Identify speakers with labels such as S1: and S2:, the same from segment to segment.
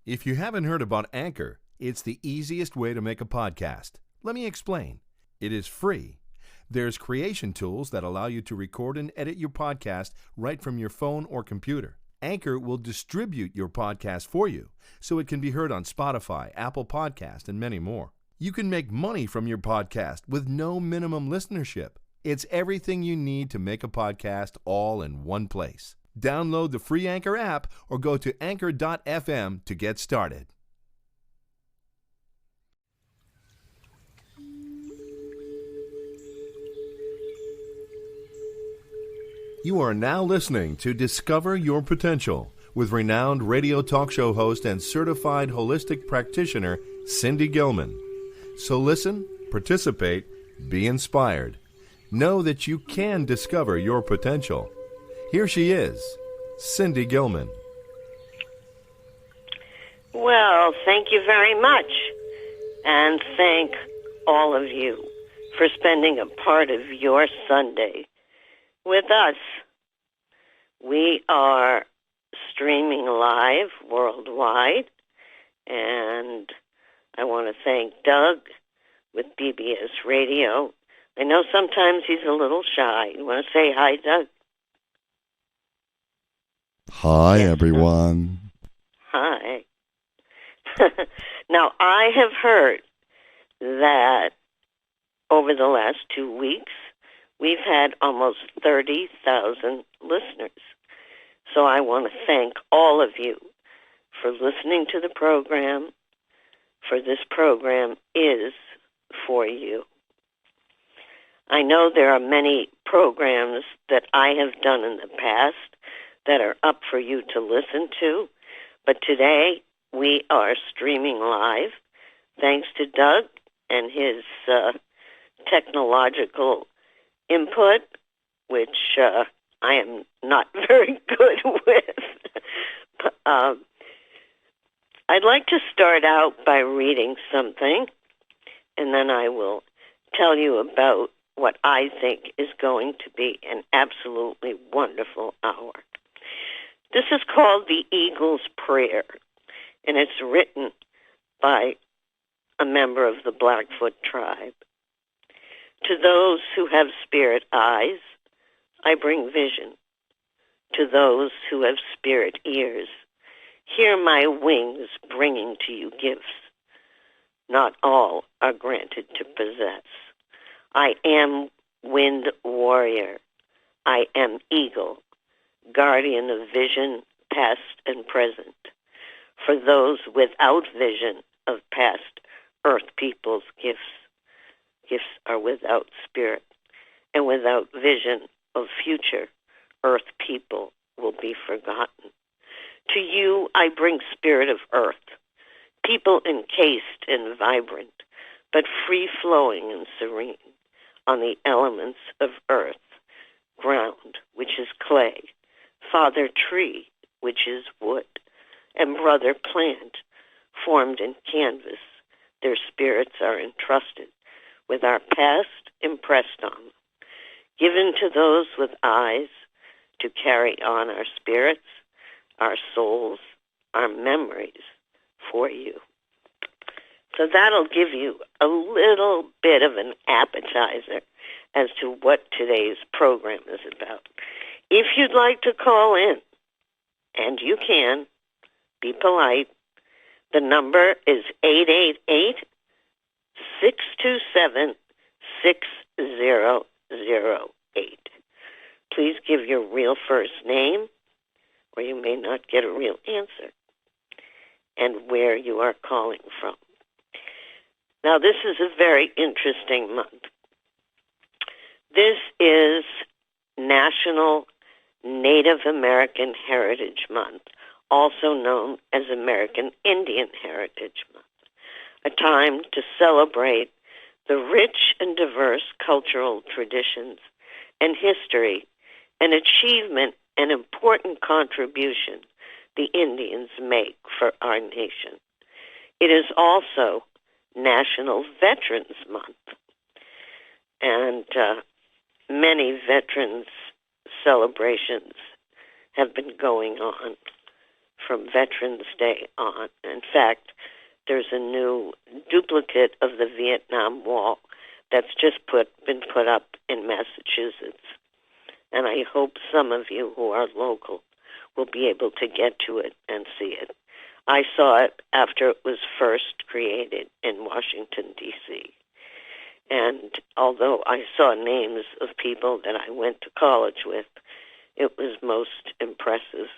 S1: If you haven't heard about Anchor, it's the easiest way to make a podcast. Let me explain. It is free. There's creation tools that allow you to record and edit your podcast right from your phone or computer. Anchor will distribute your podcast for you, so it can be heard on Spotify, Apple Podcast, and many more. You can make money from your podcast with no minimum listenership. It's everything you need to make a podcast all in one place. Download the free Anchor app or go to anchor.fm to get started. You are now listening to Discover Your Potential with renowned radio talk show host and certified holistic practitioner Cindy Gilman. So listen, participate, be inspired. Know that you can discover your potential. Here she is, Cindy Gilman.
S2: Well, thank you very much. And thank all of you for spending a part of your Sunday with us. We are streaming live worldwide, and I want to thank Doug with BBS Radio. I know sometimes he's a little shy. You want to say hi, Doug?
S3: Hi, yes, everyone.
S2: Hi. Now, I have heard that over the last 2 weeks, we've had almost 30,000 listeners. So I want to thank all of you for listening to the program, for this program is for you. I know there are many programs that I have done in the past that are up for you to listen to, but today we are streaming live thanks to Doug and his technological input, which I am not very good with. I'd like to start out by reading something, and then I will tell you about what I think is going to be an absolutely wonderful hour. This is called The Eagle's Prayer, and it's written by a member of the Blackfoot tribe. To those who have spirit eyes, I bring vision. To those who have spirit ears, hear my wings bringing to you gifts. Not all are granted to possess. I am wind warrior. I am eagle, guardian of vision, past and present. For those without vision of past earth people's gifts, gifts are without spirit, and without vision of future earth people will be forgotten. To you I bring spirit of earth, people encased and vibrant, but free-flowing and serene on the elements of earth, ground, which is clay, father tree, which is wood, and brother plant, formed in canvas. Their spirits are entrusted with our past impressed on them, given to those with eyes to carry on our spirits, our souls, our memories for you. So that'll give you a little bit of an appetizer as to what today's program is about. If you'd like to call in, and you can, be polite, the number is 888-627-6008. Please give your real first name, or you may not get a real answer, and where you are calling from. Now, this is a very interesting month. This is National Native American Heritage Month, also known as American Indian Heritage Month, a time to celebrate the rich and diverse cultural traditions and history and achievement and important contribution the Indians make for our nation. It is also National Veterans Month, and many veterans celebrations have been going on from Veterans Day on. In fact, there's a new duplicate of the Vietnam Wall that's just been put up in Massachusetts. And I hope some of you who are local will be able to get to it and see it. I saw it after it was first created in Washington, D.C. And although I saw names of people that I went to college with, it was most impressive.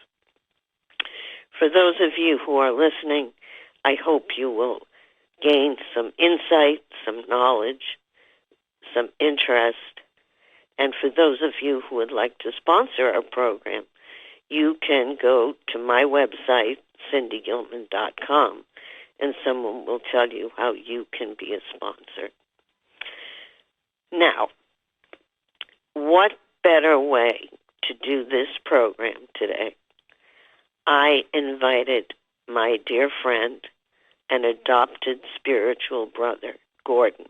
S2: For those of you who are listening, I hope you will gain some insight, some knowledge, some interest. And for those of you who would like to sponsor our program, you can go to my website, cindygilman.com, and someone will tell you how you can be a sponsor. Now, what better way to do this program today? I invited my dear friend and adopted spiritual brother, Gordon,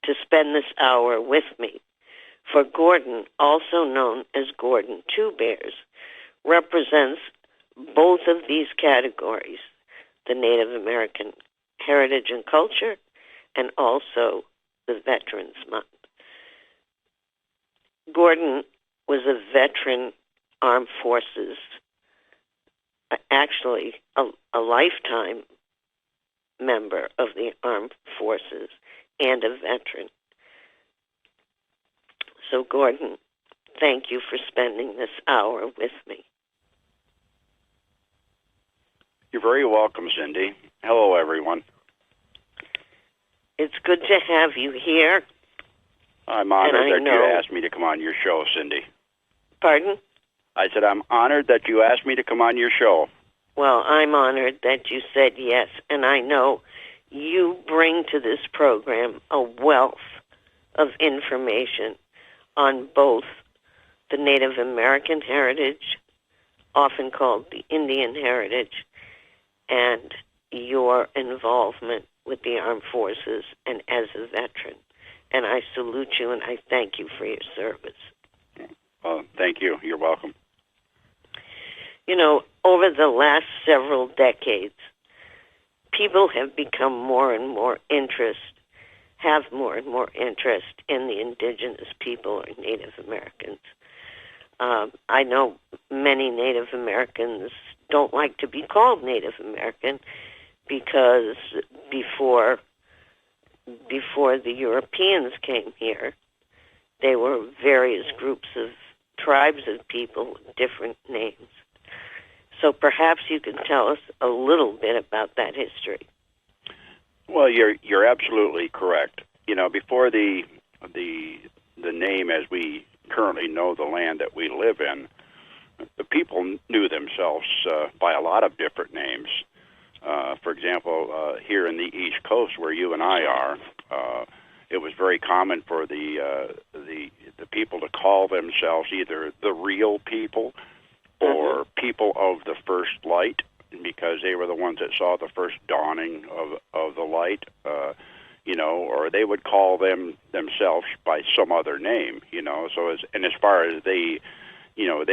S2: to spend this hour with me. For Gordon, also known as Gordon Two Bears, represents both of these categories, the Native American heritage and culture, and also the Veterans Month. Gordon was a veteran armed forces, actually a lifetime member of the armed forces and a veteran. So, Gordon, thank you for spending this hour with me.
S4: You're very welcome, Cindy. Hello, everyone.
S2: It's good to have you here.
S4: I'm honored that you asked me to come on your show, Cindy.
S2: Pardon?
S4: I said I'm honored that you asked me to come on your show.
S2: Well, I'm honored that you said yes, and I know you bring to this program a wealth of information on both the Native American heritage, often called the Indian heritage, and your involvement with the armed forces and as a veteran. And I salute you and I thank you for your service.
S4: Well, thank you. You're welcome.
S2: You know, over the last several decades, people have become more and more interest in the indigenous people or Native Americans. I know many Native Americans don't like to be called Native American because before the Europeans came here, there were various groups of tribes of people with different names. So perhaps you can tell us a little bit about that history.
S4: Well, you're absolutely correct. You know, before the name as we currently know the land that we live in, the people knew themselves by a lot of different names. For example, here in the East Coast, where you and I are, it was very common for the people to call themselves either the real people or people of the first light, because they were the ones that saw the first dawning of the light, or they would call themselves by some other name, So as far as they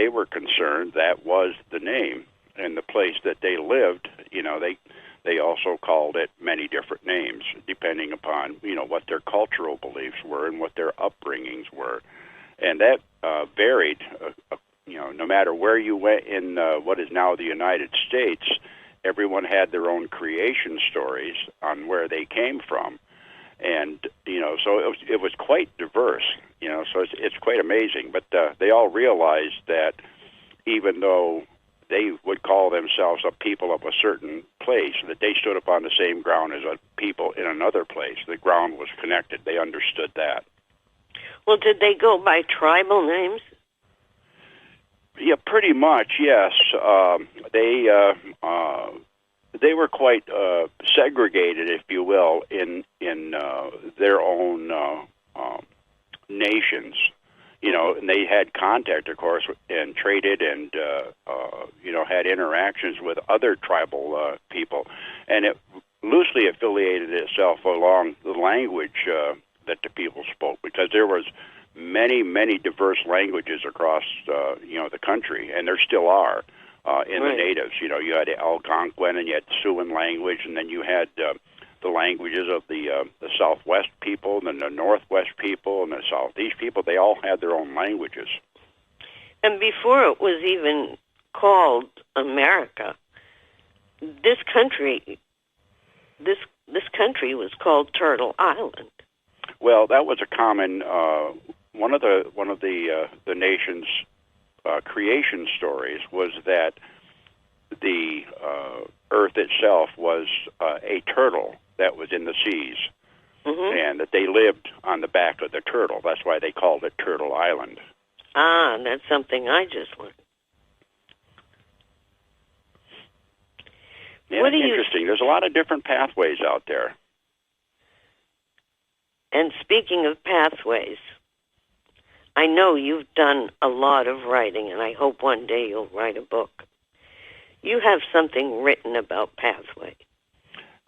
S4: were concerned, that was the name. And the place that they lived, they also called it many different names, depending upon, what their cultural beliefs were and what their upbringings were. And that varied, no matter where you went in what is now the United States, everyone had their own creation stories on where they came from. And, so it was quite diverse, so it's quite amazing. But they all realized that even though they would call themselves a people of a certain place, that they stood upon the same ground as a people in another place. The ground was connected. They understood that.
S2: Well, did they go by tribal names?
S4: Yeah, pretty much, yes. They were quite segregated, if you will, in their own nations. And they had contact, of course, and traded and, had interactions with other tribal people. And it loosely affiliated itself along the language that the people spoke, because there was many, many diverse languages across, the country, and there still are. in the natives. You know, you had Algonquin, and you had Siouan language, and then you had the languages of the Southwest people, and then the Northwest people, and the Southeast people. They all had their own languages.
S2: And before it was even called America, this country was called Turtle Island.
S4: Well, that was a common one of the nation's creation stories was that the Earth itself was a turtle that was in the seas, and that they lived on the back of the turtle. That's why they called it Turtle Island.
S2: Ah, that's something I just learned.
S4: Yeah, it's interesting. There's a lot of different pathways out there.
S2: And speaking of pathways, I know you've done a lot of writing, and I hope one day you'll write a book. You have something written about pathway.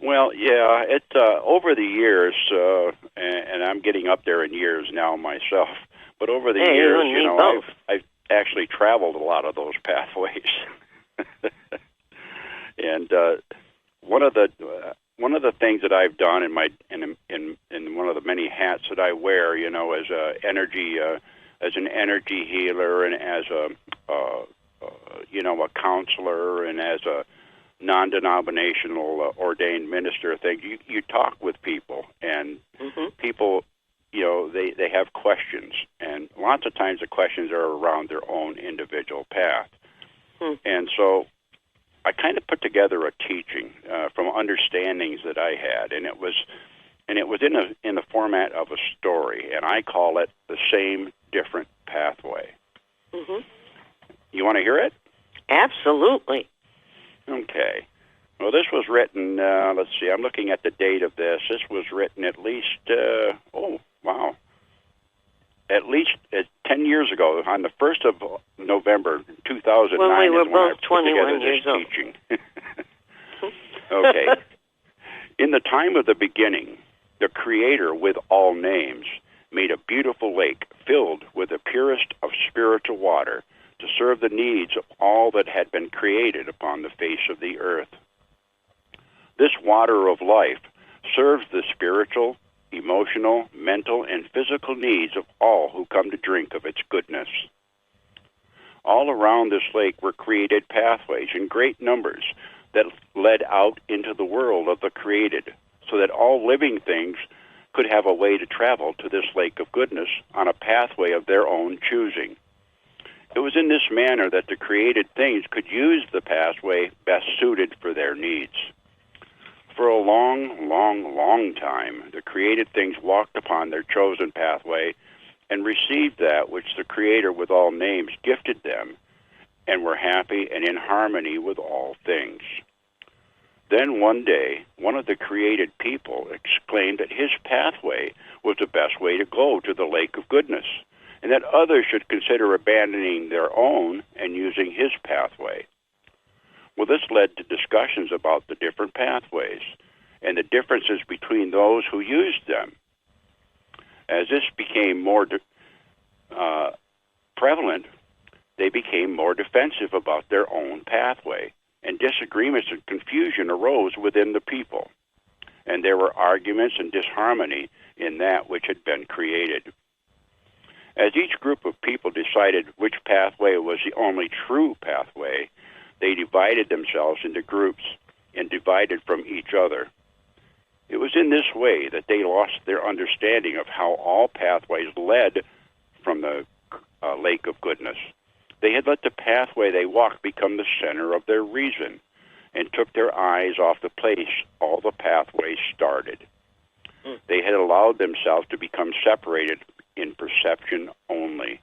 S4: Well, yeah, it's over the years, and I'm getting up there in years now myself. But over the years, you know, I've actually traveled a lot of those pathways. And one of the things that I've done in one of the many hats that I wear, you know, as an energy healer, and as a counselor, and as a non-denominational ordained minister thing, you talk with people, and people, you know, they have questions, and lots of times the questions are around their own individual path. And so I kind of put together a teaching from understandings that I had, and it was in the format of a story, and I call it The Same Different Pathway. You want to hear it?
S2: Absolutely.
S4: Okay. Well, this was written, let's see, I'm looking at the date of this. This was written at least, at least 10 years ago, on the 1st of November, 2009.
S2: Well, we were
S4: is when
S2: both
S4: I put
S2: 21
S4: together
S2: years
S4: this
S2: old.
S4: teaching. Okay. In the time of the beginning, the Creator, with all names, made a beautiful lake filled with the purest of spiritual water to serve the needs of all that had been created upon the face of the earth. This water of life serves the spiritual, emotional, mental, and physical needs of all who come to drink of its goodness. All around this lake were created pathways in great numbers that led out into the world of the created, so that all living things could have a way to travel to this lake of goodness on a pathway of their own choosing. It was in this manner that the created things could use the pathway best suited for their needs. For a long, long, long time, the created things walked upon their chosen pathway and received that which the Creator with all names gifted them, and were happy and in harmony with all things. Then one day, one of the created people exclaimed that his pathway was the best way to go to the lake of goodness, and that others should consider abandoning their own and using his pathway. Well, this led to discussions about the different pathways and the differences between those who used them. As this became more prevalent, they became more defensive about their own pathway, and disagreements and confusion arose within the people, and there were arguments and disharmony in that which had been created. As each group of people decided which pathway was the only true pathway, they divided themselves into groups and divided from each other. It was in this way that they lost their understanding of how all pathways led from the lake of goodness. They had let the pathway they walked become the center of their reason, and took their eyes off the place all the pathways started. They had allowed themselves to become separated in perception only.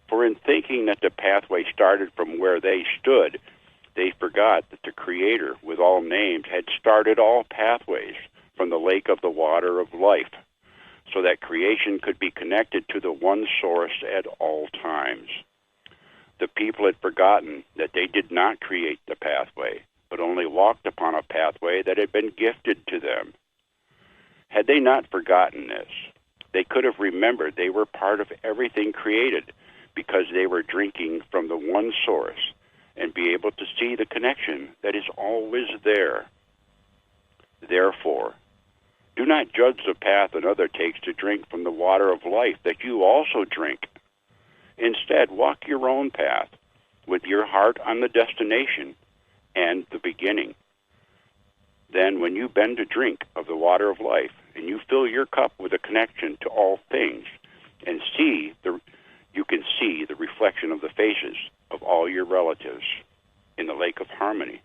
S4: For in thinking that the pathway started from where they stood, they forgot that the Creator, with all names, had started all pathways from the lake of the water of life, so that creation could be connected to the one source at all times. The people had forgotten that they did not create the pathway, but only walked upon a pathway that had been gifted to them. Had they not forgotten this, they could have remembered they were part of everything created, because they were drinking from the one source, and be able to see the connection that is always there. Therefore, do not judge the path another takes to drink from the water of life that you also drink. Instead, walk your own path with your heart on the destination and the beginning. Then, when you bend to drink of the water of life, and you fill your cup with a connection to all things, and you can see the reflection of the faces of all your relatives in the lake of harmony.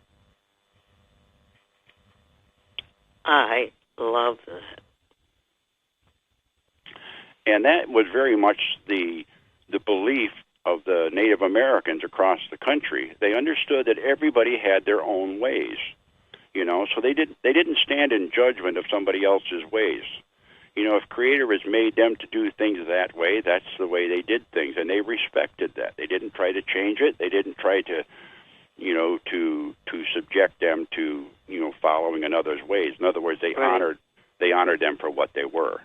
S2: I love that.
S4: And that was very much the belief of the Native Americans across the country. They understood that everybody had their own ways, so they didn't stand in judgment of somebody else's ways. If Creator has made them to do things that way, that's the way they did things, and they respected that. They didn't try to change it. They didn't try to subject them to following another's ways. In other words, they honored them for what they were.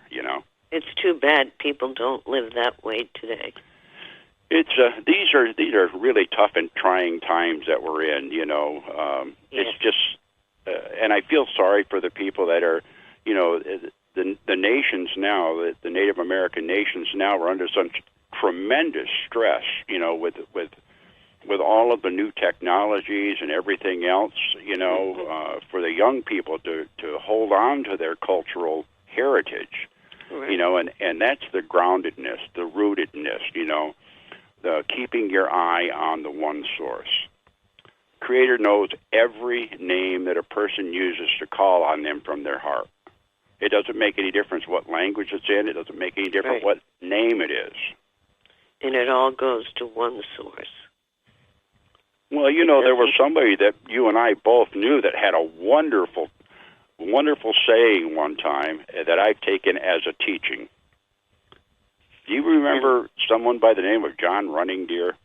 S2: It's too bad people don't live that way today.
S4: It's these are really tough and trying times that we're in.
S2: Yes.
S4: It's just, and I feel sorry for the people that are, the nations now, the Native American nations now are under such tremendous stress. With all of the new technologies and everything else, for the young people to hold on to their cultural heritage,
S2: right.
S4: and that's the groundedness, the rootedness, the keeping your eye on the one source. Creator knows every name that a person uses to call on them from their heart. It doesn't make any difference what language it's in. It doesn't make any difference what name it is.
S2: And it all goes to one source.
S4: Well, there was somebody that you and I both knew that had a wonderful, wonderful saying one time that I've taken as a teaching. Do you remember someone by the name of John Running Deer?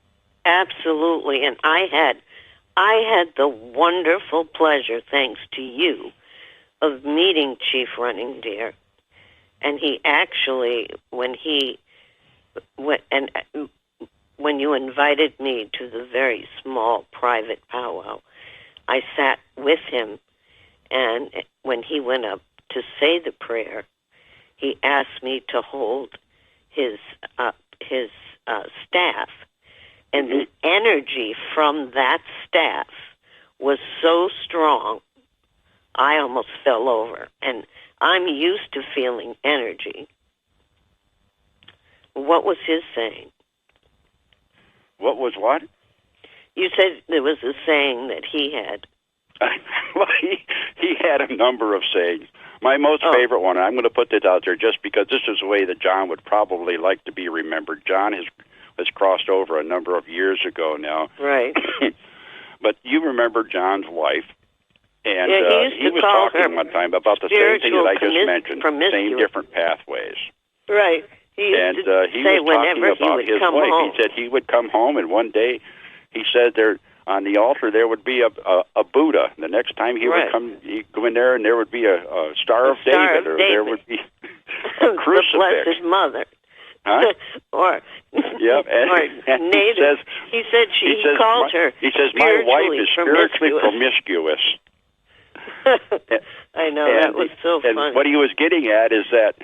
S2: Absolutely, and I had the wonderful pleasure, thanks to you, of meeting Chief Running Deer. And he actually, when you invited me to the very small private powwow, I sat with him, and when he went up to say the prayer, he asked me to hold his staff, and the energy from that staff was so strong, I almost fell over. And I'm used to feeling energy. What was his saying?
S4: What was what?
S2: You said there was a saying that he had.
S4: Well, he had a number of sayings. My most favorite one, and I'm going to put this out there just because this is the way that John would probably like to be remembered. John has crossed over a number of years ago now.
S2: Right.
S4: But you remember John's wife, and he was talking one time about the same thing that I just mentioned, same different pathways.
S2: Right. He was
S4: talking about his wife.
S2: Home.
S4: He said he would come home, and one day he said there on the altar there would be a Buddha. The next time he would come, he'd go in there, and there would be a Star of David, or there would be a crucifix.
S2: The Blessed Mother.
S4: Huh?
S2: Or native. He called her.
S4: He says my wife is spiritually promiscuous.
S2: I know, that was so funny.
S4: And what he was getting at is that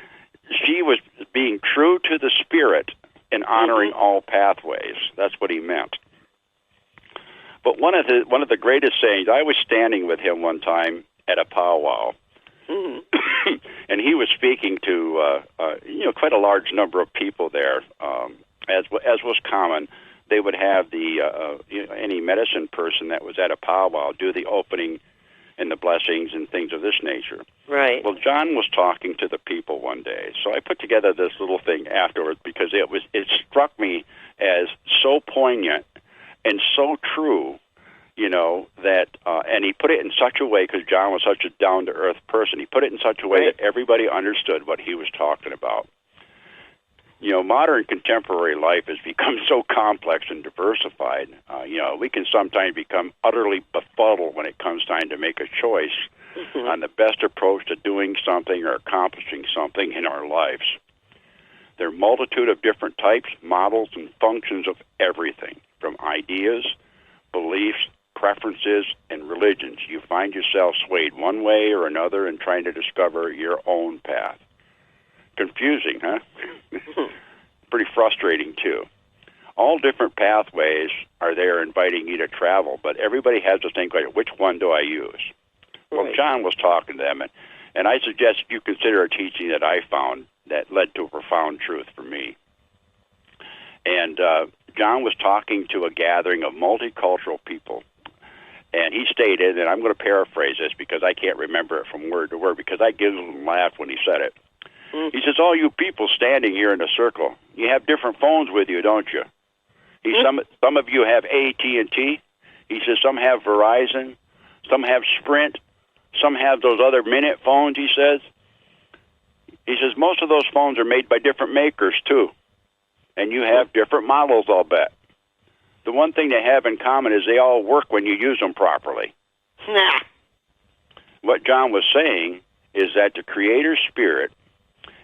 S4: she was being true to the spirit and honoring all pathways. That's what he meant. But one of the greatest sayings, I was standing with him one time at a powwow, and he was speaking to quite a large number of people there. As was common, they would have any medicine person that was at a powwow do the opening and the blessings and things of this nature.
S2: Right.
S4: Well, John was talking to the people one day, so I put together this little thing afterwards because it struck me as so poignant and so true, that, and he put it in such a way, because John was such a down-to-earth person, he put it in such a way that everybody understood what he was talking about. Modern contemporary life has become so complex and diversified. We can sometimes become utterly befuddled when it comes time to make a choice on the best approach to doing something or accomplishing something in our lives. There are a multitude of different types, models, and functions of everything, from ideas, beliefs, preferences, and religions. You find yourself swayed one way or another in trying to discover your own path. Confusing, huh? Pretty frustrating, too. All different pathways are there inviting you to travel, but everybody has to think, like, which one do I use? Well,
S2: Right.
S4: John was talking to them, and I suggest you consider a teaching that I found that led to a profound truth for me. And John was talking to a gathering of multicultural people, and he stated, and I'm going to paraphrase this because I can't remember it from word to word because I giggled and laughed when he said it. He says, all you people standing here in a circle, you have different phones with you, don't you? Some of you have AT&T. He says some have Verizon, some have Sprint, some have those other minute phones, he says. He says most of those phones are made by different makers, too. And you have different models, I'll bet. The one thing they have in common is they all work when you use them properly.
S2: Nah.
S4: What John was saying is that the Creator Spirit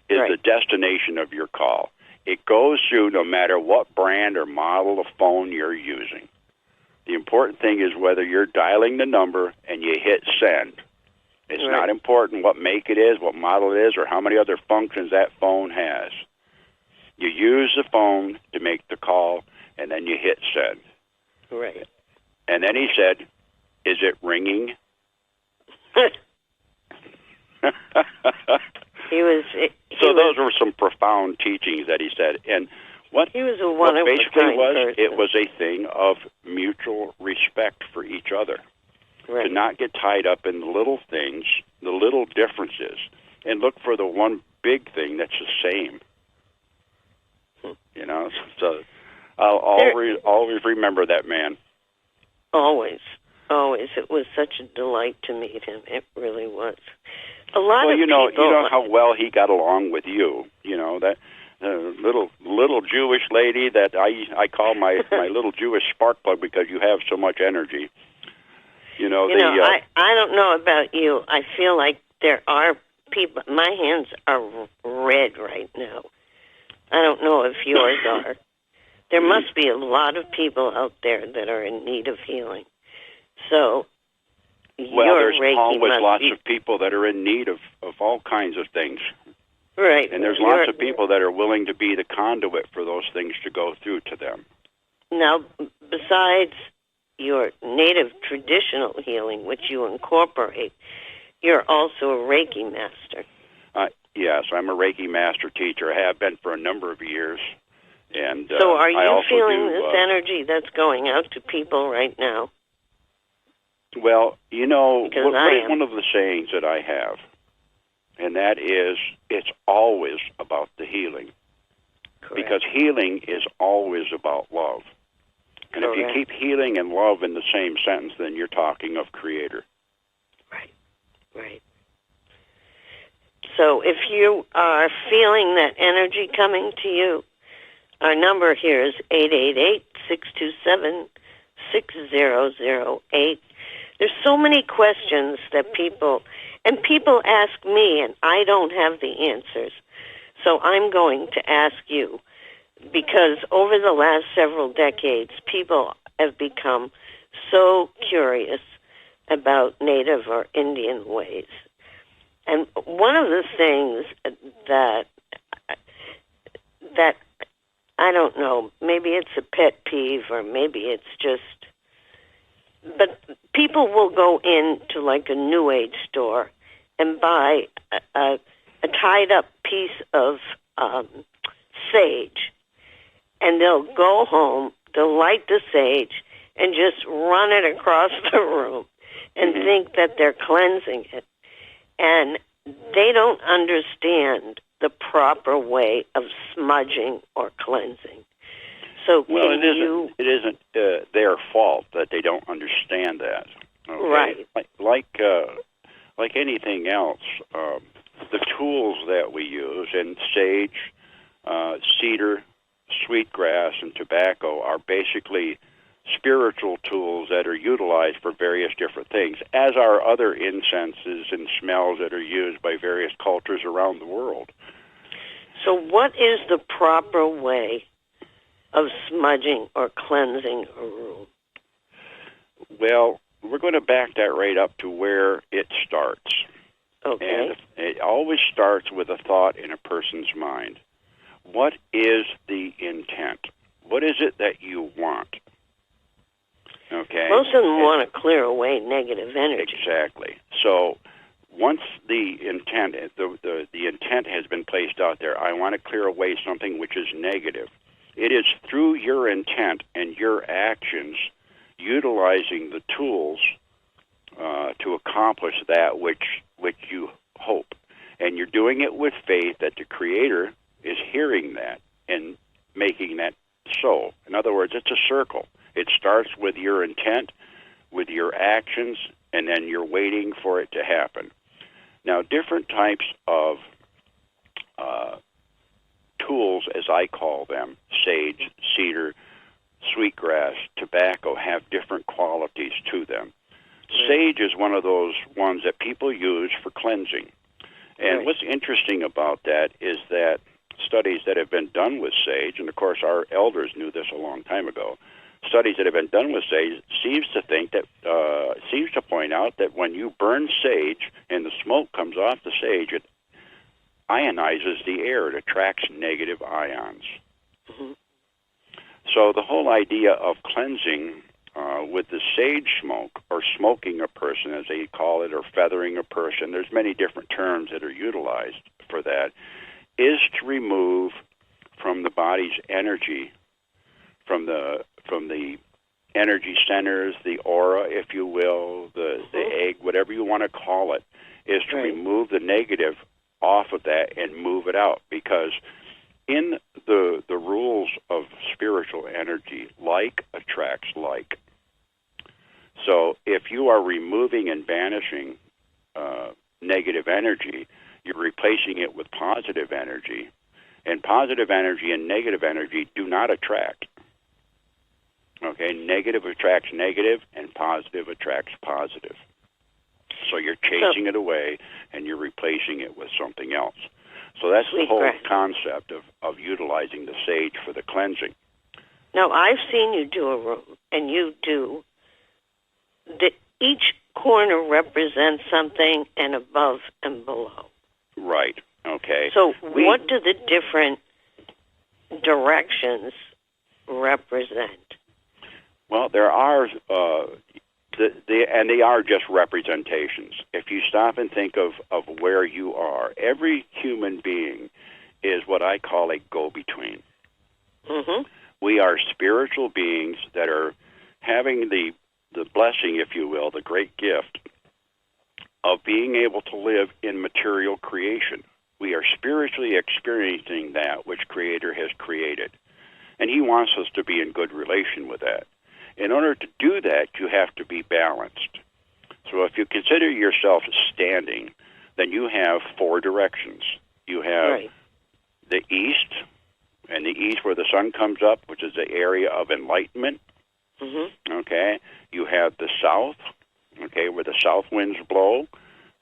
S4: is
S2: Right.
S4: the destination of your call. It goes through no matter what brand or model of phone you're using. The important thing is whether you're dialing the number and you hit send. It's
S2: Right.
S4: not important what make it is, what model it is, or how many other functions that phone has. You use the phone to make the call, and then you hit send.
S2: Right.
S4: And then he said, is it ringing? So those were some profound teachings that he said. And what
S2: he was a
S4: what
S2: wonderful
S4: basically
S2: kind
S4: was,
S2: person.
S4: it was a thing of mutual respect for each other.
S2: Right.
S4: To not get tied up in the little things, the little differences, and look for the one big thing that's the same. You know, so I'll always remember that man.
S2: Always. It was such a delight to meet him. It really was. A lot of
S4: you know
S2: people...
S4: how well he got along with you. You know that little Jewish lady that I call my little Jewish spark plug because you have so much energy.
S2: I don't know about you. I feel like there are people... My hands are red right now. I don't know if yours are. There must be a lot of people out there that are in need of healing. So,
S4: there's
S2: Reiki
S4: always
S2: must
S4: lots
S2: be...
S4: of people that are in need of all kinds of things.
S2: Right.
S4: And there's lots of people that are willing to be the conduit for those things to go through to them.
S2: Now, besides your native traditional healing, which you incorporate, you're also a Reiki master.
S4: Yes, I'm a Reiki master teacher. I have been for a number of years. And
S2: so are
S4: I
S2: you
S4: also
S2: feeling
S4: do,
S2: this energy that's going out to people right now?
S4: Well,
S2: Because
S4: what is one of the sayings that I have, and that is, it's always about the healing.
S2: Correct.
S4: Because healing is always about love. And if you keep healing and love in the same sentence, then you're talking of Creator.
S2: Right. So if you are feeling that energy coming to you, our number here is 888-627-6008. There's so many questions that people ask me, and I don't have the answers. So I'm going to ask you, because over the last several decades, people have become so curious about Native or Indian ways. And one of the things that I don't know, maybe it's a pet peeve or maybe it's just, but people will go into like a New Age store and buy a tied up piece of sage, and they'll go home, they'll light the sage and just run it across the room and think that they're cleansing it. And they don't understand the proper way of smudging or cleansing. So it
S4: isn't their fault that they don't understand that. Okay?
S2: Right.
S4: Like anything else, the tools that we use, and sage, cedar, sweetgrass, and tobacco are basically spiritual tools that are utilized for various different things, as are other incenses and smells that are used by various cultures around the world.
S2: So what is the proper way of smudging or cleansing a room?
S4: Well, we're going to back that right up to where it starts.
S2: Okay.
S4: And it always starts with a thought in a person's mind. What is the intent? What is it that you want? Okay.
S2: Most of them want to clear away negative energy.
S4: Exactly. So once the intent, the intent has been placed out there, I want to clear away something which is negative. It is through your intent and your actions, utilizing the tools to accomplish that which you hope, and you're doing it with faith that the Creator is hearing that and making that so. In other words, it's a circle. It starts with your intent, with your actions, and then you're waiting for it to happen. Now, different types of tools, as I call them, sage, cedar, sweetgrass, tobacco, have different qualities to them. Sage is one of those ones that people use for cleansing. And what's interesting about that is that studies that have been done with sage, and of course our elders knew this a long time ago, studies that have been done with sage seems to point out that when you burn sage and the smoke comes off the sage, it ionizes the air. It attracts negative ions.
S2: Mm-hmm.
S4: So the whole idea of cleansing with the sage smoke, or smoking a person as they call it, or feathering a person, there's many different terms that are utilized for that, is to remove from the body's energy, from the energy centers, the aura, if you will, the egg, whatever you want to call it, is to remove the negative off of that and move it out. Because in the rules of spiritual energy, like attracts like. So if you are removing and banishing negative energy, you're replacing it with positive energy. And positive energy and negative energy do not attract. Okay, negative attracts negative, and positive attracts positive. So you're chasing it away, and you're replacing it with something else. So that's the whole concept of utilizing the sage for the cleansing.
S2: Now, I've seen you do a room, and you do. Each corner represents something, and above and below.
S4: Right, okay.
S2: So what do the different directions represent?
S4: Well, there are, and they are just representations. If you stop and think of where you are, every human being is what I call a go-between.
S2: Mm-hmm.
S4: We are spiritual beings that are having the blessing, if you will, the great gift of being able to live in material creation. We are spiritually experiencing that which Creator has created. And He wants us to be in good relation with that. In order to do that, you have to be balanced. So if you consider yourself standing, then you have four directions. You have the east, and the east where the sun comes up, which is the area of enlightenment.
S2: Mm-hmm.
S4: Okay? You have the south, okay, where the south winds blow.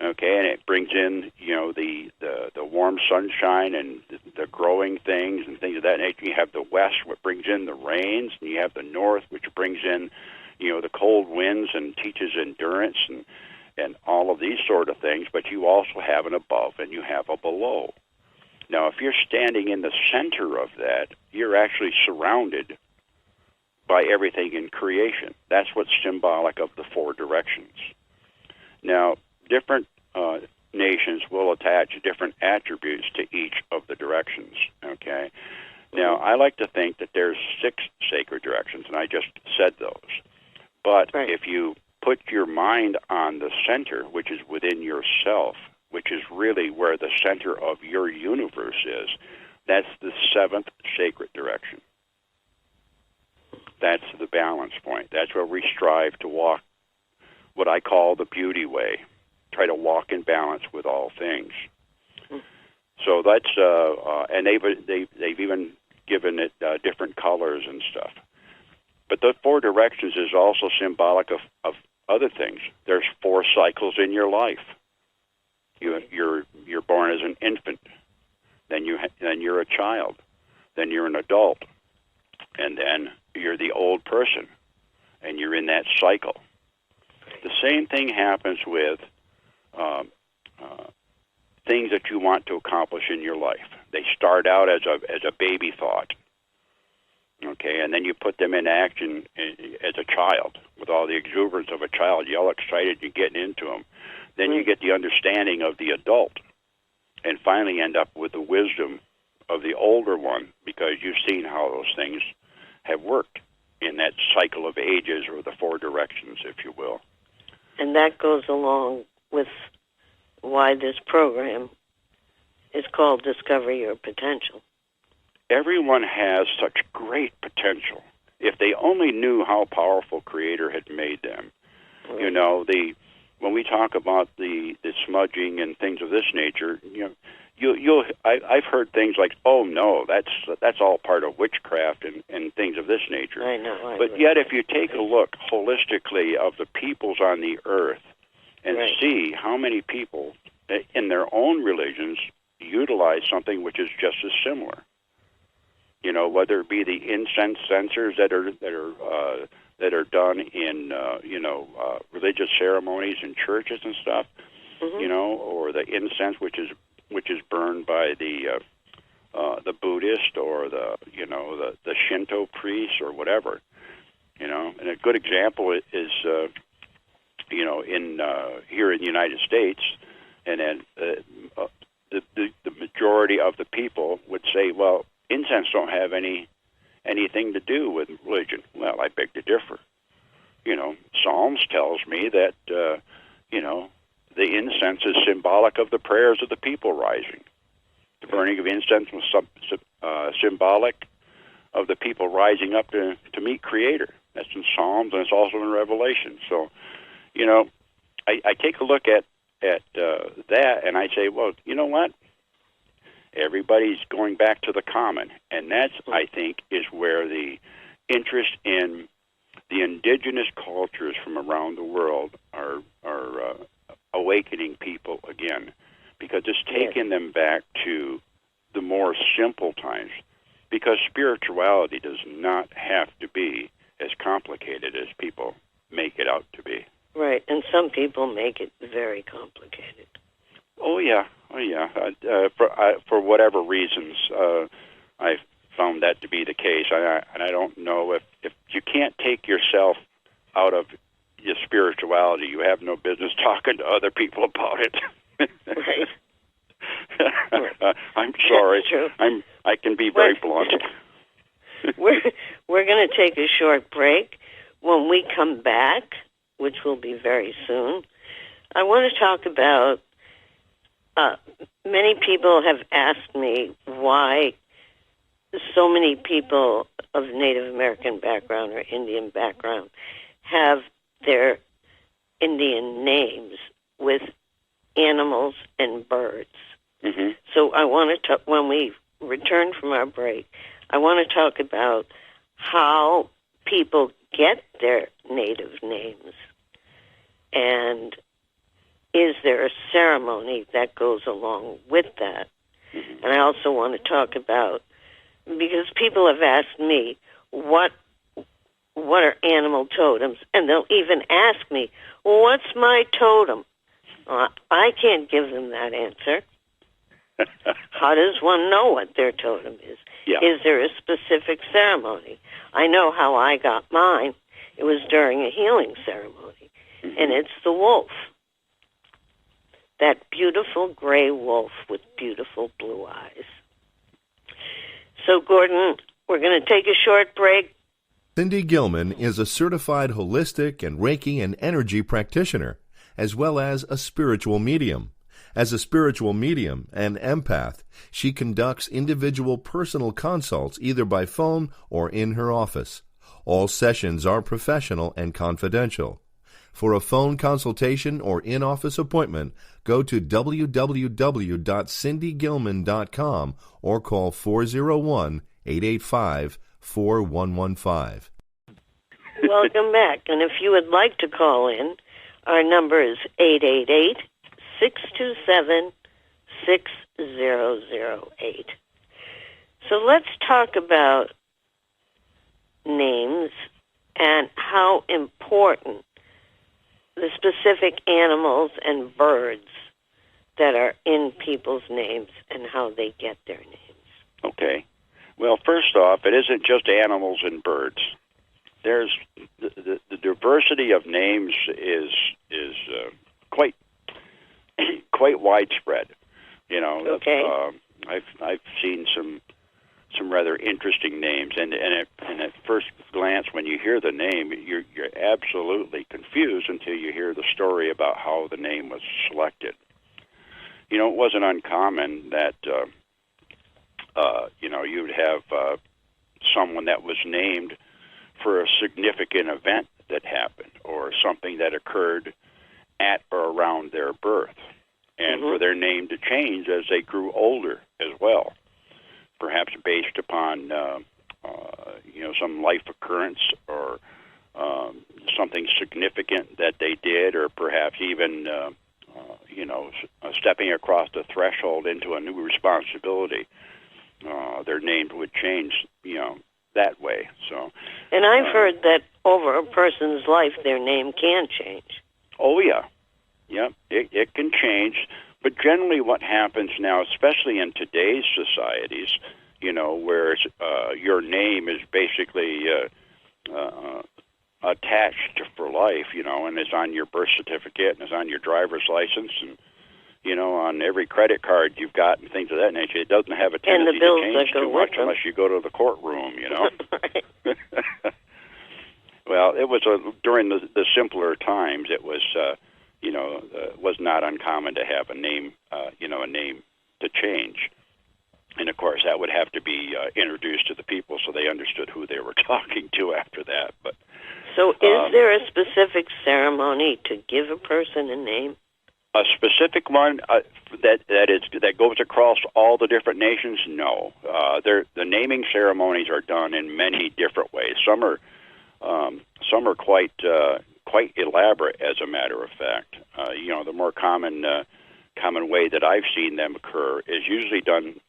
S4: Okay, and it brings in, the warm sunshine and the growing things and things of that nature. You have the west, which brings in the rains, and you have the north, which brings in, the cold winds and teaches endurance and all of these sort of things. But you also have an above and you have a below. Now, if you're standing in the center of that, you're actually surrounded by everything in creation. That's what's symbolic of the four directions. Now, different nations will attach different attributes to each of the directions, okay? Now, I like to think that there's 6 sacred directions, and I just said those. But if you put your mind on the center, which is within yourself, which is really where the center of your universe is, that's the 7th sacred direction. That's the balance point. That's where we strive to walk what I call the beauty way. Try to walk in balance with all things. So that's and they've even given it different colors and stuff. But the 4 directions is also symbolic of other things. There's 4 cycles in your life. You're born as an infant, then you're a child, then you're an adult, and then you're the old person, and you're in that cycle. the same thing happens with things that you want to accomplish in your life. They start out as a baby thought, okay, and then you put them in action as a child with all the exuberance of a child. You're all excited, you're getting into them. Then you get the understanding of the adult, and finally end up with the wisdom of the older one, because you've seen how those things have worked in that cycle of ages, or the four directions, if you will.
S2: And that goes along with why this program is called Discover Your Potential.
S4: Everyone has such great potential if they only knew how powerful Creator had made them.
S2: Right.
S4: You know, when we talk about the smudging and things of this nature, I've heard things like, "Oh no, that's all part of witchcraft and things of this nature."
S2: I know.
S4: But yet, if you take a look holistically of the peoples on the earth and see how many people in their own religions utilize something which is just as similar, you know, whether it be the incense censers that are done in religious ceremonies in churches and stuff, you know, or the incense which is burned by the Buddhist or the Shinto priests or whatever, you know. And a good example is in here in the United States, and then the majority of the people would say, well, incense don't have anything to do with religion. Well, I beg to differ. You know, Psalms tells me that the incense is symbolic of the prayers of the people rising. The burning of incense was symbolic of the people rising up to meet Creator. That's in Psalms, and it's also in Revelation. So, you know, I take a look at that, and I say, well, you know what? Everybody's going back to the common, and that's, I think, is where the interest in the indigenous cultures from around the world are awakening people again, because it's taking them back to the more simple times, because spirituality does not have to be as complicated as people make it out to be.
S2: Right, and some people make it very complicated.
S4: Oh yeah. For whatever reasons, I've found that to be the case, and I don't know if you can't take yourself out of your spirituality, you have no business talking to other people about it.
S2: Right.
S4: I'm sorry.
S2: That's true.
S4: I can be very blunt.
S2: We're going to take a short break. When we come back, which will be very soon, I want to talk about. Many people have asked me why so many people of Native American background or Indian background have their Indian names with animals and birds. Mm-hmm. So I want to when we return from our break, I want to talk about how people get their native names, and is there a ceremony that goes along with that? Mm-hmm. And I also want to talk about, because people have asked me, what are animal totems? And they'll even ask me, well, what's my totem? I can't give them that answer. How does one know what their totem is? Yeah. Is there a specific ceremony? I know how I got mine. It was during a healing ceremony, mm-hmm. and it's the wolf. That beautiful gray wolf with beautiful blue eyes. So, Gordon, we're going to take a short break.
S1: Cindy Gilman is a certified holistic and Reiki and energy practitioner, as well as a spiritual medium. As a spiritual medium and empath, she conducts individual personal consults either by phone or in her office. All sessions are professional and confidential. For a phone consultation or in-office appointment, go to www.cindygilman.com or call 401-885-4115.
S2: Welcome back. And if you would like to call in, our number is 888-627-6008. So let's talk about names and how important the specific animals and birds that are in people's names and how they get their names.
S4: Okay. Well, first off, it isn't just animals and birds. There's the diversity of names is quite quite widespread. You know,
S2: okay.
S4: I've seen some rather interesting names, and at first glance, when you hear the name, you're absolutely confused until you hear the story about how the name was selected. You know, it wasn't uncommon that you'd have someone that was named for a significant event that happened or something that occurred at or around their birth, and for their name to change as they grew older as well, perhaps based upon some life occurrence or something significant that they did, or perhaps even stepping across the threshold into a new responsibility. Their name would change, that way. So,
S2: and I've heard that over a person's life, their name can change.
S4: Oh yeah, it can change. But generally, what happens now, especially in today's societies, where your name is basically attached for life, and is on your birth certificate and is on your driver's license and on every credit card you've got and things of that nature. It doesn't have a tendency to change too much unless you go to the courtroom, Well, it was during the simpler times. It was, was not uncommon to have a name, a name to change. And, of course, that would have to be introduced to the people so they understood who they were talking to after that. But
S2: so is there a specific ceremony to give a person a name?
S4: A specific one that goes across all the different nations? No. The naming ceremonies are done in many different ways. Some are quite elaborate, as a matter of fact. The more common way that I've seen them occur is usually done,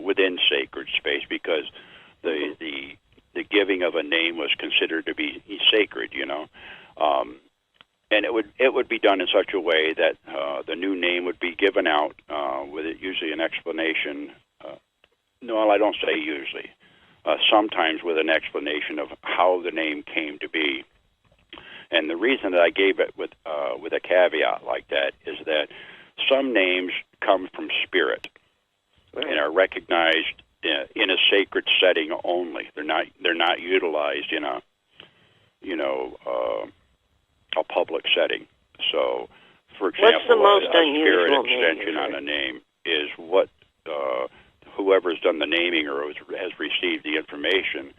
S4: within sacred space, because the giving of a name was considered to be sacred, and it would be done in such a way that the new name would be given out with usually an explanation. No, I don't say usually. Sometimes with an explanation of how the name came to be. And the reason that I gave it with a caveat like that is that some names come from spirit and are recognized in a sacred setting only. They're not utilized in a public setting. So, for example,
S2: what's the most
S4: a spirit
S2: unusual
S4: extension on a name is what whoever's done the naming or has received the information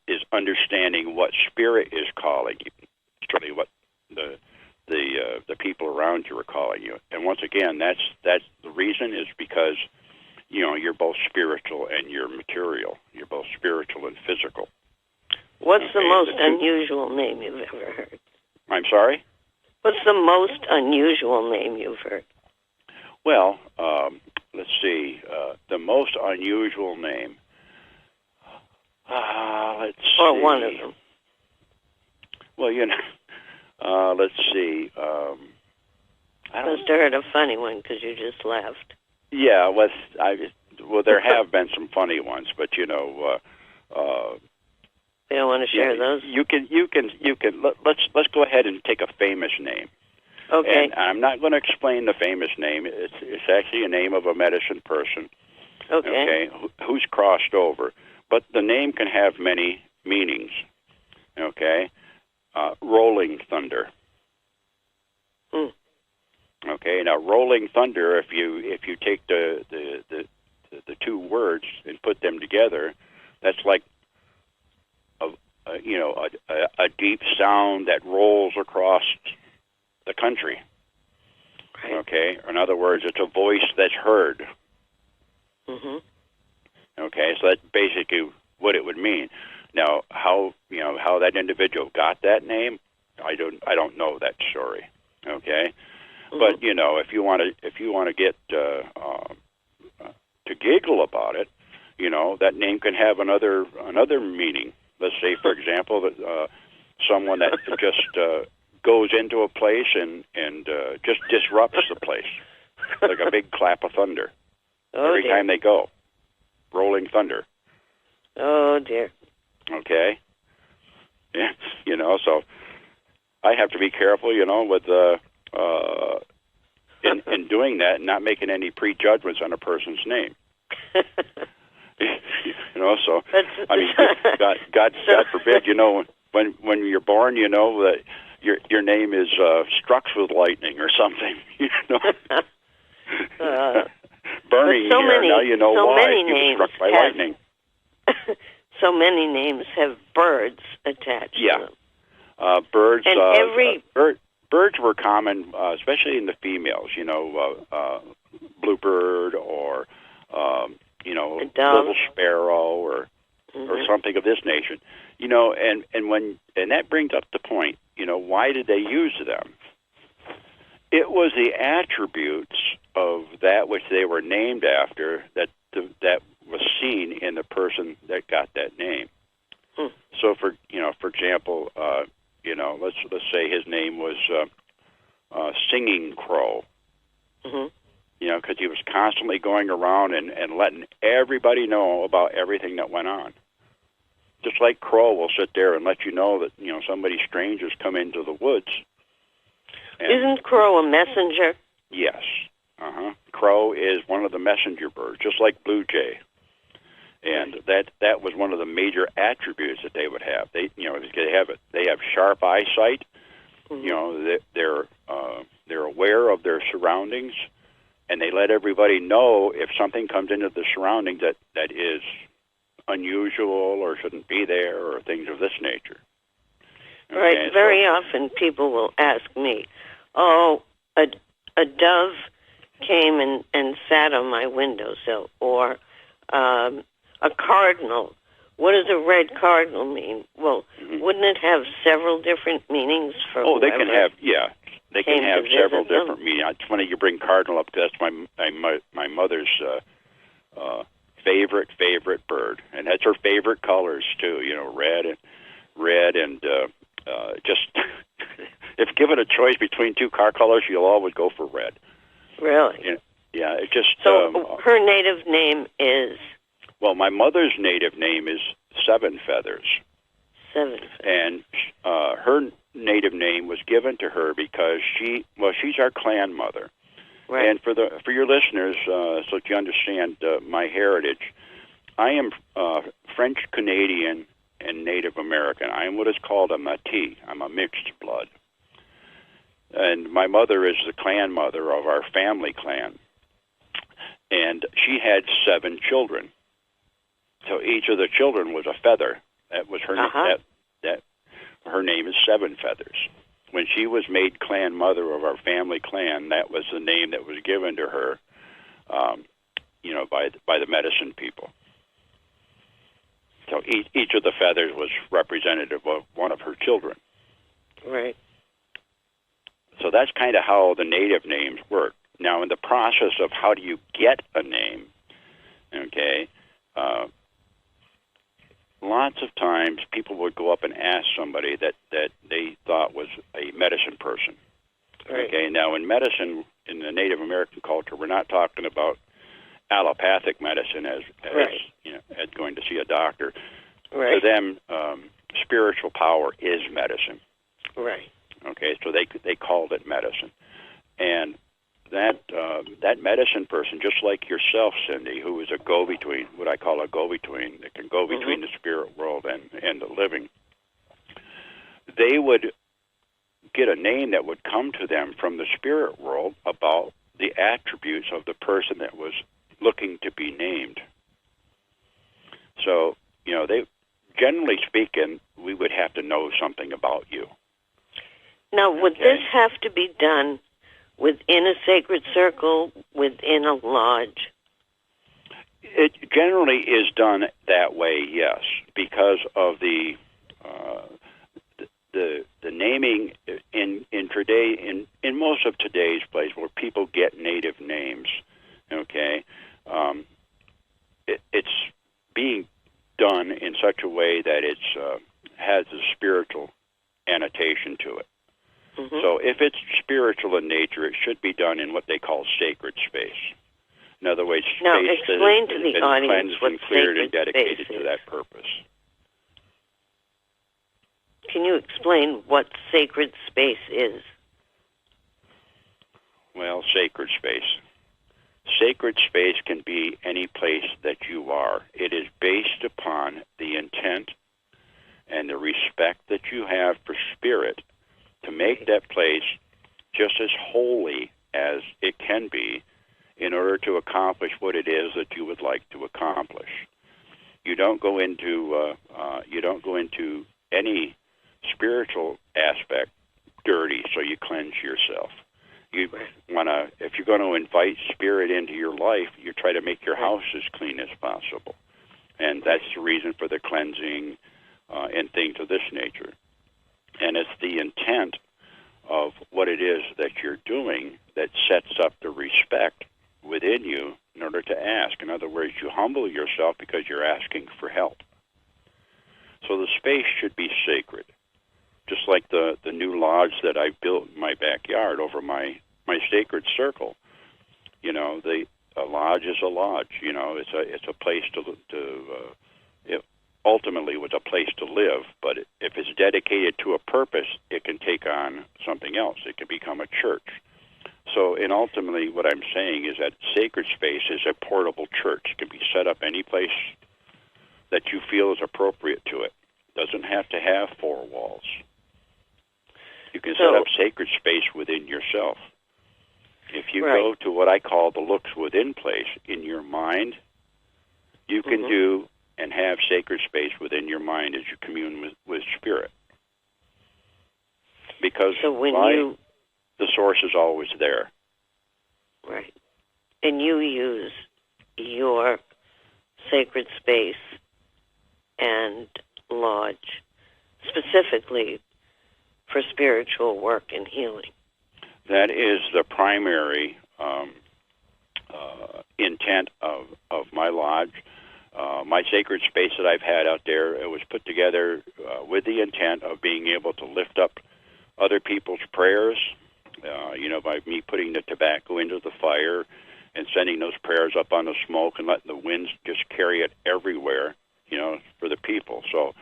S4: is understanding what spirit is calling you, certainly what the people around you are calling you. And once again, that's the reason is because you're both spiritual and you're material. You're both spiritual and physical.
S2: What's the most unusual name you've ever heard?
S4: I'm sorry?
S2: What's the most unusual name you've heard?
S4: Well, let's see. The most unusual name. Let's see.
S2: Or one of them.
S4: Well, let's see. I
S2: must have heard a funny one because you just laughed.
S4: Yeah, there have been some funny ones, but
S2: you don't want to share those?
S4: You can. Let's go ahead and take a famous name.
S2: Okay.
S4: And I'm not going to explain the famous name. It's actually a name of a medicine person.
S2: Okay.
S4: Who's crossed over, but the name can have many meanings. Okay. Rolling Thunder. Okay. Now, Rolling Thunder. If you take the two words and put them together, that's like a deep sound that rolls across the country.
S2: Right.
S4: Okay. In other words, it's a voice that's heard. Okay. So that's basically what it would mean. Now, how that individual got that name, I don't know that story. Okay. But if you want to get to giggle about it, that name can have another meaning. Let's say, for example, that someone that just goes into a place and just disrupts the place like a big clap of thunder every
S2: dear.
S4: time they go. Rolling thunder.
S2: Oh, dear.
S4: Okay? Yeah, so I have to be careful, with in doing that and not making any prejudgments on a person's name. So I mean, God forbid, when you're born, that your name is struck with lightning or something, burning
S2: so
S4: here.
S2: many,
S4: now you know
S2: so
S4: why
S2: many
S4: you were
S2: names
S4: struck by lightning.
S2: So many names have birds attached to them.
S4: Birds.
S2: And
S4: birds were common, especially in the females. Bluebird or little sparrow or something of this nation. And that brings up the point. Why did they use them? It was the attributes of that which they were named after that was seen in the person that got that name. So, for example, let's say his name was Singing Crow. Because he was constantly going around and letting everybody know about everything that went on. Just like Crow will sit there and let you know that somebody strange has come into the woods.
S2: Isn't Crow a messenger?
S4: Yes. Crow is one of the messenger birds, just like Blue Jay. And that was one of the major attributes that they would have. They have sharp eyesight. They're aware of their surroundings, and they let everybody know if something comes into the surroundings that is unusual or shouldn't be there or things of this nature. Okay,
S2: right. Very often people will ask me, a dove came and sat on my windowsill, or a cardinal. What does a red cardinal mean? Well, wouldn't it have several different meanings for
S4: they can have, they can have several different
S2: them?
S4: meanings. It's funny you bring cardinal up, because that's my mother's favorite bird, and that's her favorite colors too. Red and just if given a choice between two car colors, you'll always go for red.
S2: Really?
S4: Yeah. It just
S2: so her native name is.
S4: Well, my mother's native name is Seven Feathers.
S2: Seven Feathers.
S4: And her native name was given to her because she's our clan mother.
S2: Right.
S4: And for your listeners, so that you understand my heritage, I am French Canadian and Native American. I am what is called a Métis. I'm a mixed blood. And my mother is the clan mother of our family clan. And she had 7 children. So each of the children was a feather. That was her name. That her name is Seven Feathers. When she was made clan mother of our family clan, that was the name that was given to her, by the medicine people. So each of the feathers was representative of one of her children.
S2: Right.
S4: So that's kind of how the native names work. Now, in the process of how do you get a name, okay, lots of times people would go up and ask somebody that they thought was a medicine person.
S2: Right.
S4: Okay, now in medicine, in the Native American culture, we're not talking about allopathic medicine as going to see a doctor.
S2: Right.
S4: To them, spiritual power is medicine.
S2: Right.
S4: Okay, so they called it medicine, and that medicine person, just like yourself, Cindy, who is a go-between, what I call a go-between, that can go between the spirit world and the living, they would get a name that would come to them from the spirit world about the attributes of the person that was looking to be named. So, they, generally speaking, we would have to know something about you.
S2: Now, would this have to be done within a sacred circle, within a lodge?
S4: It generally is done that way, yes, because of the naming in most of today's place where people get native names. Okay, it's being done in such a way that it's has a spiritual annotation to it. they call sacred space. In other words,
S2: Now,
S4: space that
S2: explain to
S4: has
S2: the
S4: been
S2: audience
S4: cleansed
S2: what
S4: and cleared and
S2: sacred
S4: dedicated
S2: space
S4: to
S2: is.
S4: that purpose.
S2: Can you explain what sacred space is?
S4: Well, sacred space. Sacred space can be any place that you are. It is based upon the intent and the respect that you have for spirit to make that place just as holy as it can be in order to accomplish what it is that you would like to accomplish. You don't go into any spiritual aspect dirty, so you cleanse yourself. You want to, if you're going to invite spirit into your life, you try to make your house as clean as possible, and that's the reason for the cleansing and things of this nature. And it's the intent of what it is that you're doing that sets up the respect within you in order to ask. In other words, you humble yourself because you're asking for help. So the space should be sacred. Just like the new lodge that I built in my backyard over my sacred circle. You know, a lodge is a lodge. You know, it's a place it ultimately was a place to live, but if it's dedicated to a purpose, it can take on something else. It can become a church. So, and ultimately what I'm saying is that sacred space is a portable church. It can be set up any place that you feel is appropriate to it. It doesn't have to have four walls. You can set up sacred space within yourself. If you go to what I call the looks within place in your mind, you can do and have sacred space within your mind as you commune with spirit. Because the source is always there.
S2: Right. And you use your sacred space and lodge specifically for spiritual work and healing.
S4: That is the primary intent of my lodge. My sacred space that I've had out there, it was put together with the intent of being able to lift up other people's prayers, by me putting the tobacco into the fire and sending those prayers up on the smoke and letting the winds just carry it everywhere, for the people. So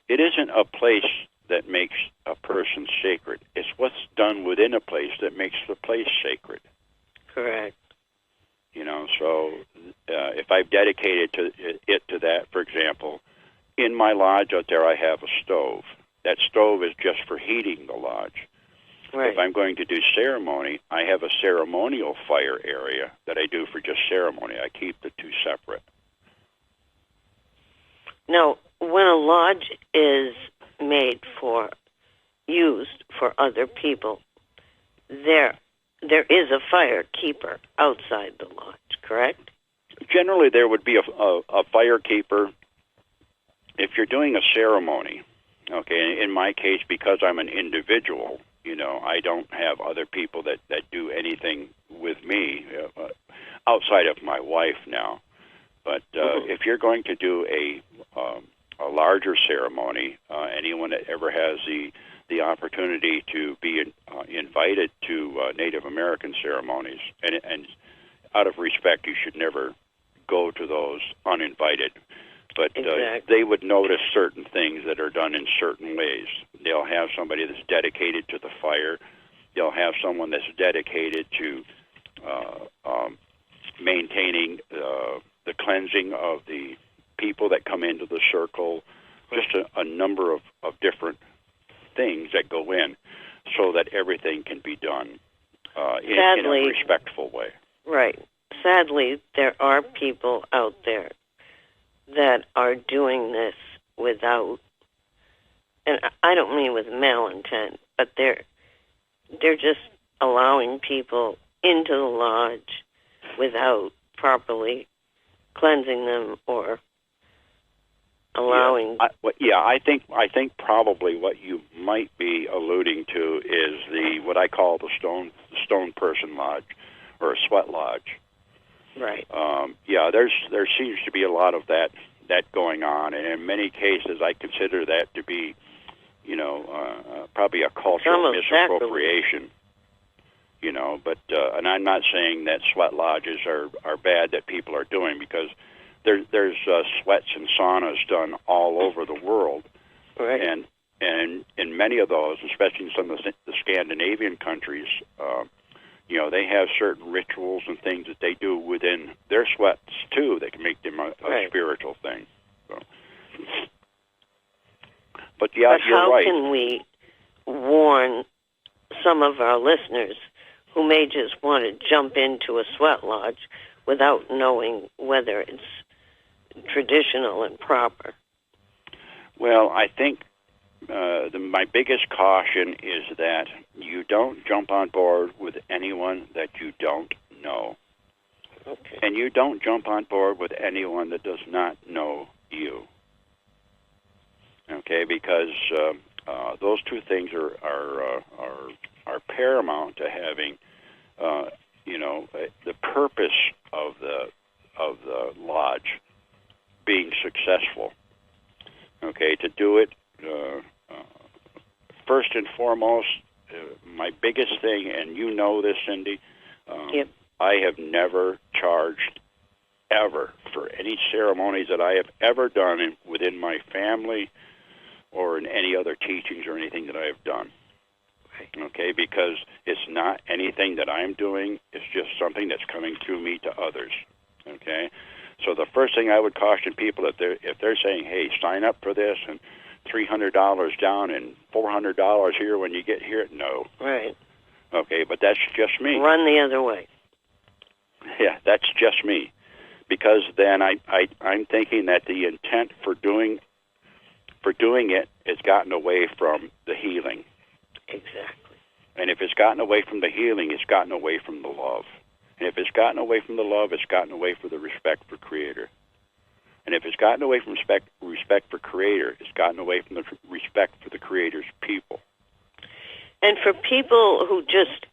S4: it isn't a place that makes a person sacred. It's what's done within a place that makes the place sacred.
S2: Correct.
S4: So if I've dedicated it to that, for example, in my lodge out there I have a stove. That stove is just for heating the lodge.
S2: Right.
S4: If I'm going to do ceremony, I have a ceremonial fire area that I do for just ceremony. I keep the two separate.
S2: Now, when a lodge is used for other people, there is a fire keeper outside the lodge, correct?
S4: Generally, there would be a fire keeper. If you're doing a ceremony, okay, in my case, because I'm an individual, I don't have other people that do anything with me outside of my wife now. But if you're going to do a larger ceremony, anyone that ever has the opportunity to be invited to Native American ceremonies, and out of respect, you should never go to those uninvited. But they would notice certain things that are done in certain ways. They'll have somebody that's dedicated to the fire. They'll have someone that's dedicated to maintaining the cleansing of the people that come into the circle. Just a number of different things that go in so that everything can be done in a respectful way.
S2: Right. Sadly, there are people out there that are doing this without, and I don't mean with malintent, but they're just allowing people into the lodge without properly cleansing them or allowing.
S4: I think probably what you might be alluding to is what I call the stone person lodge or a sweat lodge.
S2: Right.
S4: There seems to be a lot of that going on, and in many cases, I consider that to be, probably a cultural misappropriation. But and I'm not saying that sweat lodges are bad that people are doing, because there's sweats and saunas done all over the world,
S2: Right.
S4: and in many of those, especially in some of the Scandinavian countries, they have certain rituals and things that they do within their sweats too that can make them a
S2: Right.
S4: spiritual thing. So. But yeah,
S2: But
S4: you're
S2: how
S4: right.
S2: can we warn some of our listeners who may just want to jump into a sweat lodge without knowing whether it's traditional and proper?
S4: Well, I think my biggest caution is that you don't jump on board with anyone that you don't know.
S2: Okay.
S4: And you don't jump on board with anyone that does not know you. Okay, because those two things are paramount to having, the purpose of the lodge being successful. Okay, to do it, first and foremost, my biggest thing, and you know this, Cindy,
S2: Yep.
S4: I have never charged ever for any ceremonies that I have ever done within my family or in any other teachings or anything that I have done.
S2: Right.
S4: Okay, because it's not anything that I'm doing, it's just something that's coming through me to others. Okay? So the first thing I would caution people, if they're saying, hey, sign up for this and $300 down and $400 here when you get here, no.
S2: Right.
S4: Okay, but that's just me.
S2: Run the other way.
S4: Yeah, that's just me. Because then I'm thinking that the intent for doing it has gotten away from the healing.
S2: Exactly.
S4: And if it's gotten away from the healing, it's gotten away from the love. And if it's gotten away from the love, it's gotten away from the respect for Creator. And if it's gotten away from respect for Creator, it's gotten away from the respect for the Creator's people.
S2: And for people who just,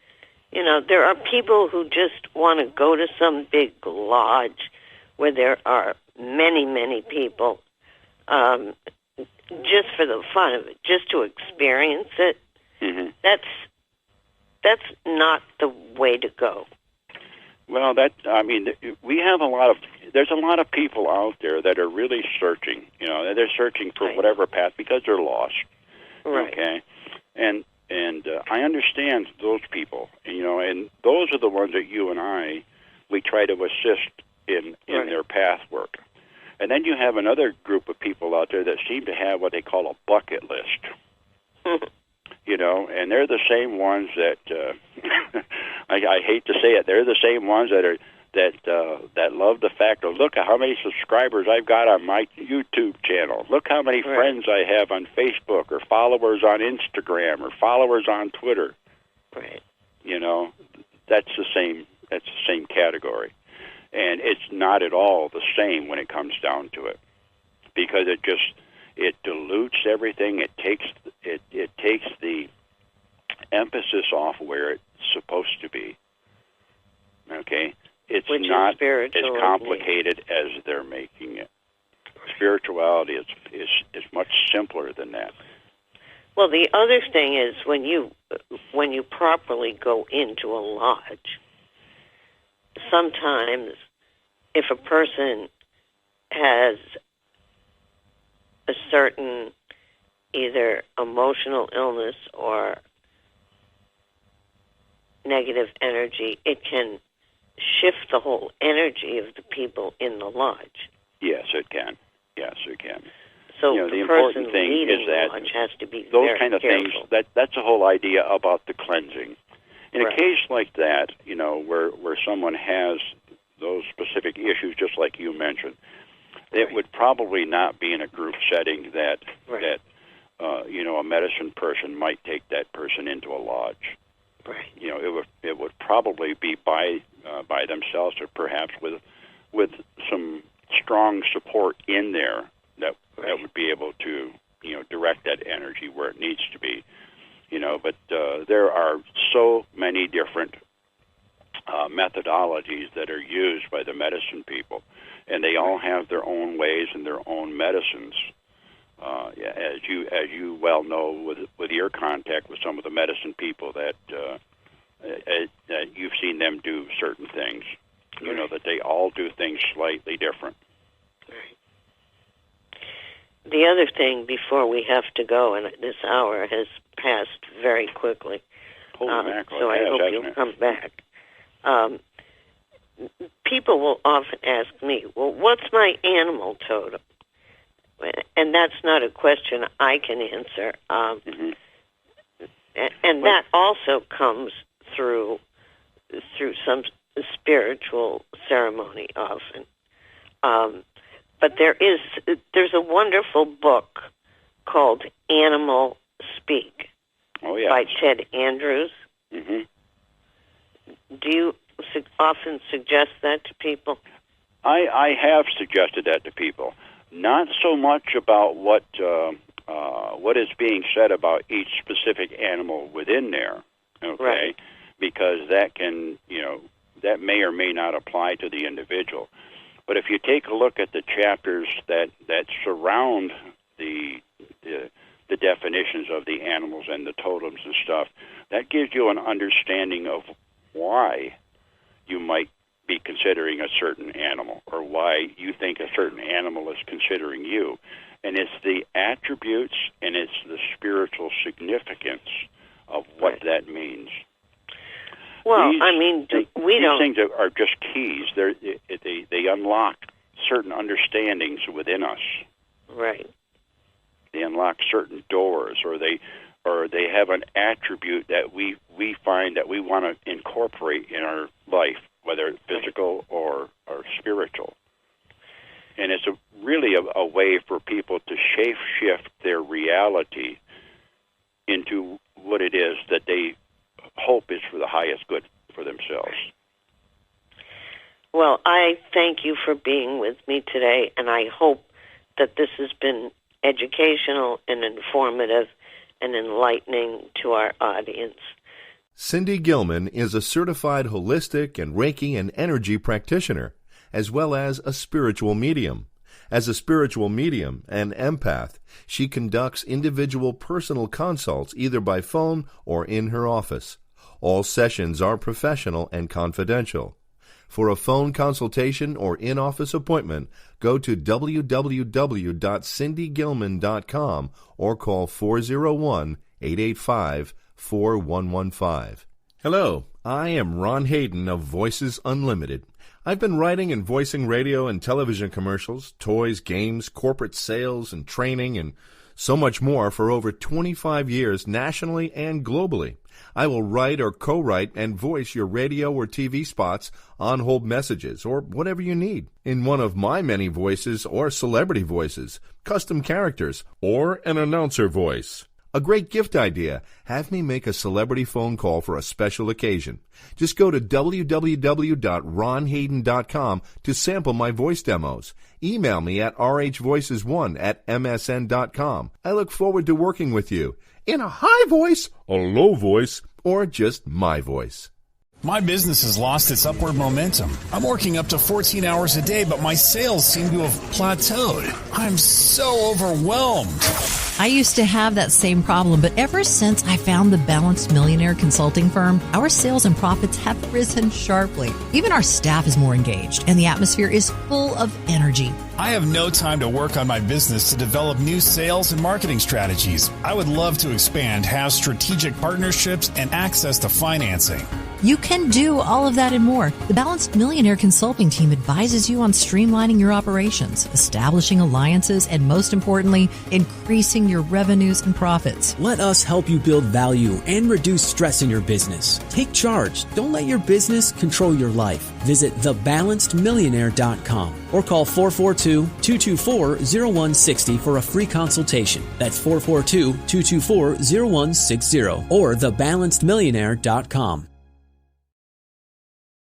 S2: there are people who just want to go to some big lodge where there are many, many people, just for the fun of it, just to experience it.
S4: Mm-hmm.
S2: That's not the way to go.
S4: Well, we have there's a lot of people out there that are really searching. They're searching for
S2: Right.
S4: whatever path because they're lost.
S2: Right.
S4: Okay, and I understand those people. And those are the ones that you and we try to assist in
S2: Right.
S4: their path work. And then you have another group of people out there that seem to have what they call a bucket list. And they're the same ones that I hate to say it. They're the same ones that love the fact of, look at how many subscribers I've got on my YouTube channel. Look how many
S2: Right.
S4: friends I have on Facebook, or followers on Instagram, or followers on Twitter.
S2: Right.
S4: That's the same category, and it's not at all the same when it comes down to it, because it dilutes everything. It takes the emphasis off where it's supposed to be. Okay, it's
S2: Which is
S4: not as
S2: spiritual,
S4: complicated as they're making it. Spirituality is much simpler than that.
S2: Well, the other thing is when you properly go into a lodge, sometimes if a person has a certain either emotional illness or negative energy, it can shift the whole energy of the people in the lodge.
S4: Yes, it can. Yes, it can.
S2: So
S4: the
S2: the
S4: important
S2: person
S4: thing
S2: leading
S4: is
S2: the
S4: that
S2: lodge has to be
S4: those
S2: very
S4: kind of
S2: careful.
S4: things. That's the whole idea about the cleansing. In
S2: Right.
S4: a case like that, where someone has those specific issues, just like you mentioned, it
S2: Right.
S4: would probably not be in a group setting that
S2: Right.
S4: a medicine person might take that person into a lodge.
S2: Right.
S4: It would probably be by themselves, or perhaps with some strong support in there that would be able to direct that energy where it needs to be. But there are so many different methodologies that are used by the medicine people, and they all have their own ways and their own medicines. As you well know, with your contact with some of the medicine people, that that you've seen them do certain things. You know that they all do things slightly different.
S2: Right. The other thing before we have to go, and this hour has passed very quickly,
S4: Holy mackerel,
S2: so I hope you'll come back. People will often ask me, well, what's my animal totem? And that's not a question I can answer. And that also comes through some spiritual ceremony often. But there's a wonderful book called Animal Speak by Ted Andrews.
S4: Mm-hmm.
S2: Do you often suggest that to people?
S4: I have suggested that to people. Not so much about what is being said about each specific animal within there, okay?
S2: Right.
S4: Because that can, that may or may not apply to the individual. But if you take a look at the chapters that surround the definitions of the animals and the totems and stuff, that gives you an understanding of why you might be considering a certain animal or why you think a certain animal is considering you. And it's the attributes and it's the spiritual significance of what that means.
S2: Well,
S4: these things are just keys. They unlock certain understandings within us.
S2: Right.
S4: They unlock certain doors, or they have an attribute that we find that we want to incorporate in our life, whether it's physical or spiritual. And it's really a way for people to shape-shift their reality into what it is that they hope is for the highest good for themselves.
S2: Well, I thank you for being with me today, and I hope that this has been educational and informative and enlightening to our audience.
S1: Cindy Gilman is a certified holistic and Reiki and energy practitioner, as well as a spiritual medium. As a spiritual medium and empath, she conducts individual personal consults either by phone or in her office. All sessions are professional and confidential. For a phone consultation or in-office appointment, go to www.cindygilman.com or call 401-885-4115. Hello, I am Ron Hayden of Voices Unlimited. I've been writing and voicing radio and television commercials, toys, games, corporate sales, and training, and so much more for over 25 years nationally and globally. I will write or co-write and voice your radio or TV spots, on-hold messages, or whatever you need in one of my many voices or celebrity voices, custom characters, or an announcer voice. A great gift idea. Have me make a celebrity phone call for a special occasion. Just go to www.ronhayden.com to sample my voice demos. Email me at rhvoices1@msn.com. I look forward to working with you in a high voice, a low voice, or just my voice.
S5: My business has lost its upward momentum. I'm working up to 14 hours a day, but my sales seem to have plateaued. I'm so overwhelmed.
S6: I used to have that same problem, but ever since I found the Balanced Millionaire Consulting Firm, our sales and profits have risen sharply. Even our staff is more engaged, and the atmosphere is full of energy.
S5: I have no time to work on my business to develop new sales and marketing strategies. I would love to expand, have strategic partnerships, and access to financing.
S6: You can do all of that and more. The Balanced Millionaire Consulting Team advises you on streamlining your operations, establishing alliances, and most importantly, increasing your revenues and profits.
S7: Let us help you build value and reduce stress in your business. Take charge. Don't let your business control your life. Visit thebalancedmillionaire.com or call 442-224-0160 for a free consultation. That's 442-224-0160 or thebalancedmillionaire.com.